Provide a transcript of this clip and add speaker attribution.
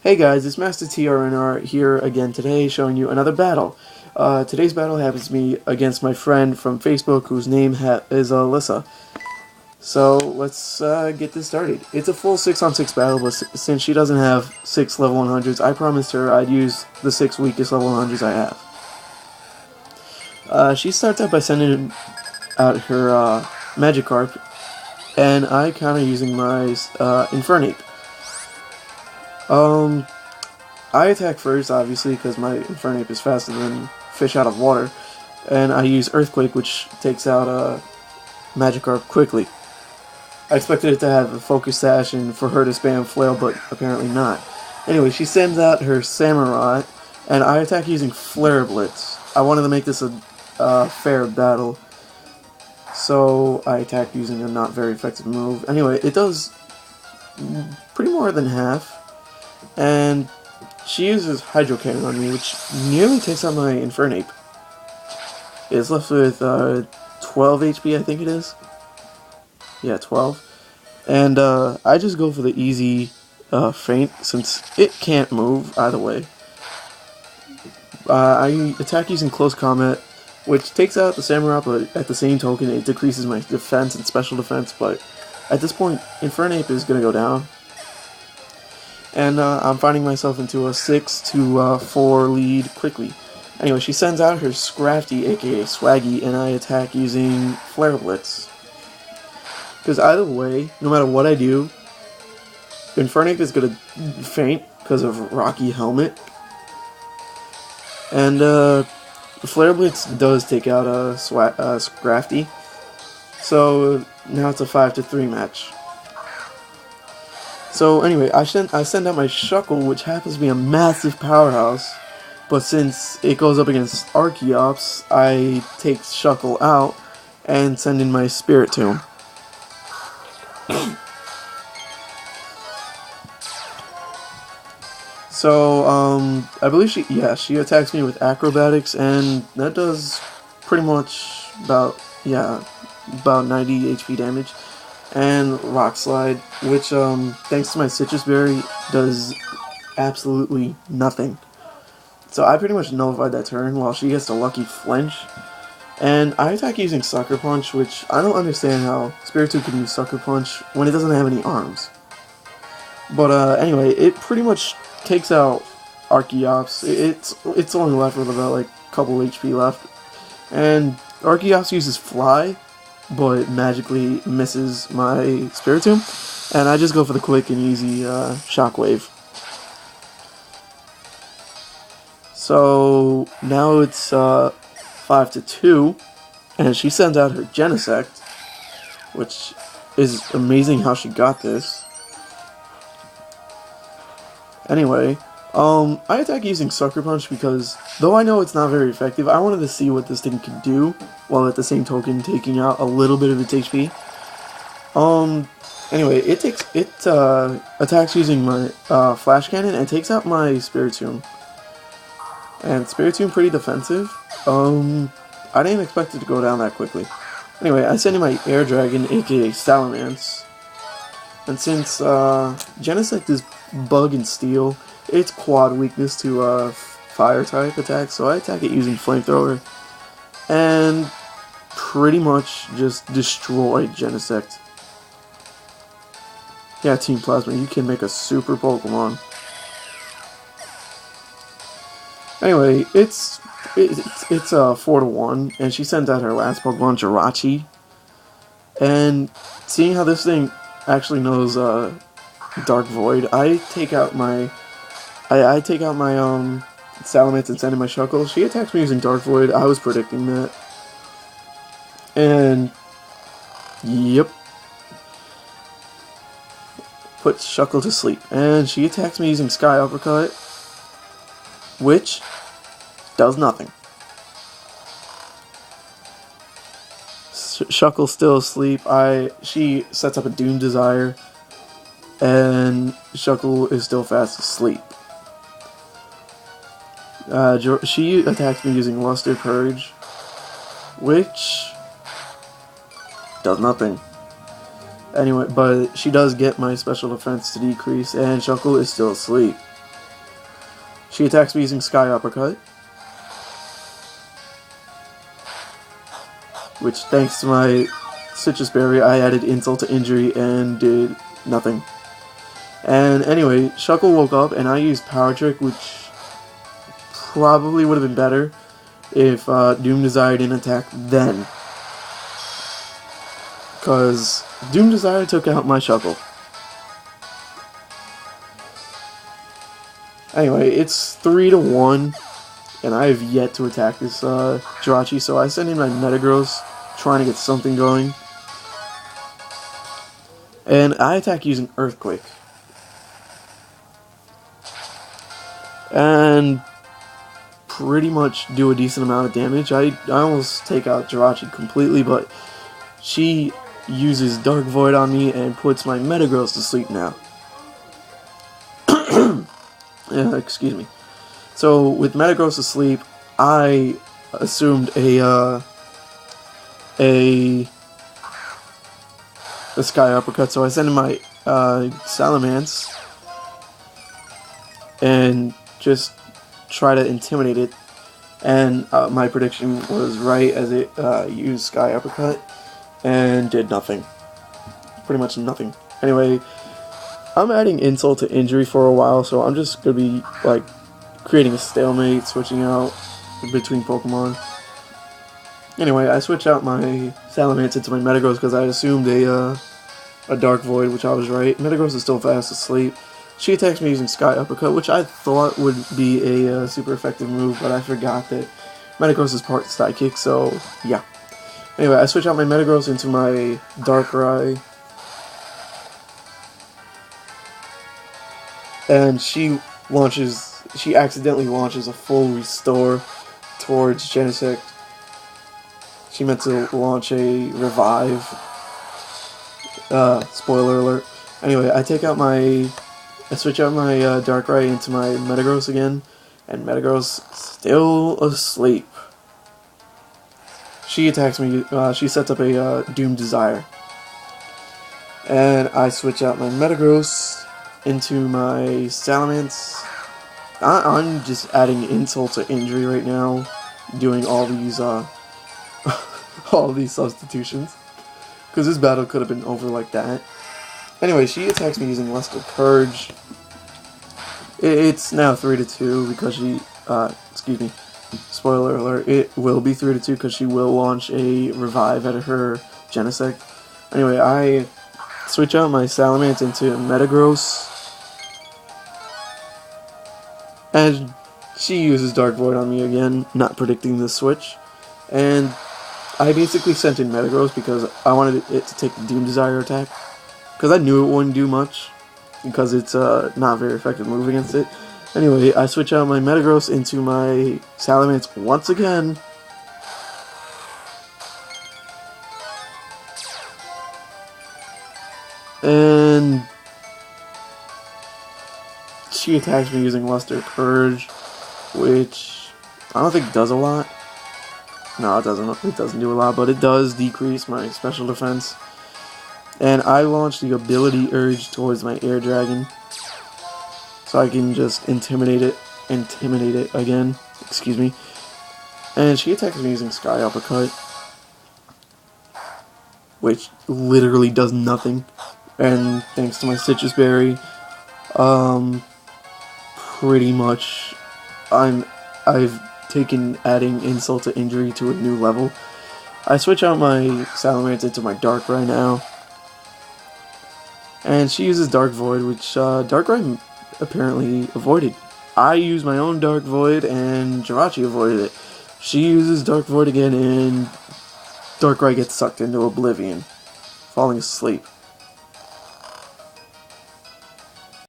Speaker 1: Hey guys, it's Master TRNR here again today, showing you another battle. Today's battle happens to be against my friend from Facebook, whose name is Alyssa. So let's get this started. It's a full 6-on-6 battle, but since she doesn't have 6 level 100s, I promised her I'd use the 6 weakest level 100s I have. She starts out by sending out her Magikarp, and I counter using my Infernape. I attack first, obviously, because my Infernape is faster than fish out of water, and I use Earthquake, which takes out Magikarp quickly. I expected it to have a Focus Sash and for her to spam Flail, but apparently not. Anyway, she sends out her Samurai, and I attack using Flare Blitz. I wanted to make this a fair battle, so I attack using a not very effective move. Anyway, it does pretty more than half. And she uses Hydro Cannon on me, which nearly takes out my Infernape. It's left with 12 HP, I think it is. Yeah, 12. And I just go for the easy feint, since it can't move either way. I attack using Close Combat, which takes out the Samurai, but at the same token it decreases my defense and special defense, but at this point, Infernape is going to go down. And I'm finding myself into a 6-4 lead quickly. Anyway, she sends out her Scrafty, aka Swaggy, and I attack using Flare Blitz. Because either way, no matter what I do, Infernape is going to faint because of Rocky Helmet. And Flare Blitz does take out Scrafty. So now it's a 5-3 match. So anyway, I send out my Shuckle, which happens to be a massive powerhouse, but since it goes up against Archeops, I take Shuckle out and send in my Spiritomb. So I believe she attacks me with Acrobatics, and that does pretty much about 90 HP damage. And Rock Slide, which, thanks to my Citrus Berry, does absolutely nothing. So I pretty much nullified that turn, while she gets the lucky flinch. And I attack using Sucker Punch, which I don't understand how Spiritomb can use Sucker Punch when it doesn't have any arms. But anyway, it pretty much takes out Archeops. It's only left with about like a couple HP left. And Archeops uses Fly, but magically misses my Spiritomb, and I just go for the quick and easy Shockwave. So now it's 5-2, and she sends out her Genesect, which is amazing how she got this. Anyway, I attack using Sucker Punch because, though I know it's not very effective, I wanted to see what this thing could do, while at the same token taking out a little bit of its HP. Anyway, it attacks using my Flash Cannon and takes out my Spiritomb. And Spiritomb pretty defensive. I didn't expect it to go down that quickly. Anyway, I send in my Air Dragon, aka Salamence. And since Genesect is Bug and Steel, it's quad weakness to fire type attacks, so I attack it using Flamethrower, and pretty much just destroy Genesect. Yeah, Team Plasma, you can make a super Pokemon. Anyway, it's 4-1, and she sends out her last Pokemon, Jirachi, and seeing how this thing actually knows Dark Void, I take out my Salamence and send in my Shuckle. She attacks me using Dark Void. I was predicting that. And yep. Puts Shuckle to sleep. And she attacks me using Sky Uppercut, which does nothing. Shuckle's still asleep. She sets up a Doom Desire, and Shuckle is still fast asleep. She attacks me using Luster Purge, which does nothing. Anyway, but she does get my special defense to decrease, and Shuckle is still asleep. She attacks me using Sky Uppercut, which, thanks to my Citrus Berry, I added insult to injury and did nothing. And anyway, Shuckle woke up and I used Power Trick, which probably would have been better if Doom Desire didn't attack then. Because Doom Desire took out my Shuckle. Anyway, it's 3-1, and I have yet to attack this Jirachi, so I send in my Metagross, trying to get something going. And I attack using Earthquake. And pretty much do a decent amount of damage. I almost take out Jirachi completely, but she uses Dark Void on me and puts my Metagross to sleep now. Excuse me. So with Metagross asleep, I assumed a Sky Uppercut. So I send in my Salamence and just try to intimidate it. And my prediction was right, as it used Sky Uppercut and did nothing. Pretty much nothing. Anyway, I'm adding insult to injury for a while, so I'm just going to be, like, creating a stalemate, switching out between Pokemon. Anyway, I switch out my Salamence into my Metagross because I assumed a Dark Void, which I was right. Metagross is still fast asleep. She attacks me using Sky Uppercut, which I thought would be a super effective move, but I forgot that Metagross is part Psychic, so yeah. Anyway, I switch out my Metagross into my Darkrai. And she accidentally launches a full restore towards Genesect. She meant to launch a revive. Spoiler alert. Anyway, I switch out my Darkrai into my Metagross again, and Metagross still asleep. She attacks me, she sets up a Doom Desire. And I switch out my Metagross into my Salamence. I'm just adding insult to injury right now, doing all these all these substitutions, because this battle could have been over like that. Anyway, she attacks me using Luster Purge. It's now 3-2 because she, excuse me, spoiler alert, it will be 3-2 because she will launch a revive at her Genesect. Anyway, I switch out my Salamence into Metagross. And she uses Dark Void on me again, not predicting this switch. And I basically sent in Metagross because I wanted it to take the Doom Desire attack. Because I knew it wouldn't do much, because it's not a very effective move against it. Anyway, I switch out my Metagross into my Salamence once again. And she attacks me using Luster Purge, which I don't think does a lot. No, it doesn't. It doesn't do a lot, but it does decrease my special defense. And I launch the Ability Urge towards my Air Dragon, so I can just intimidate it again. Excuse me. And she attacks me using Sky Uppercut, which literally does nothing. And thanks to my Citrus Berry, pretty much I've taken adding insult to injury to a new level. I switch out my Salamence into my Darkrai now, and she uses Dark Void, which Darkrai apparently avoided. I use my own Dark Void and Jirachi avoided it. She uses Dark Void again and Darkrai gets sucked into oblivion, falling asleep.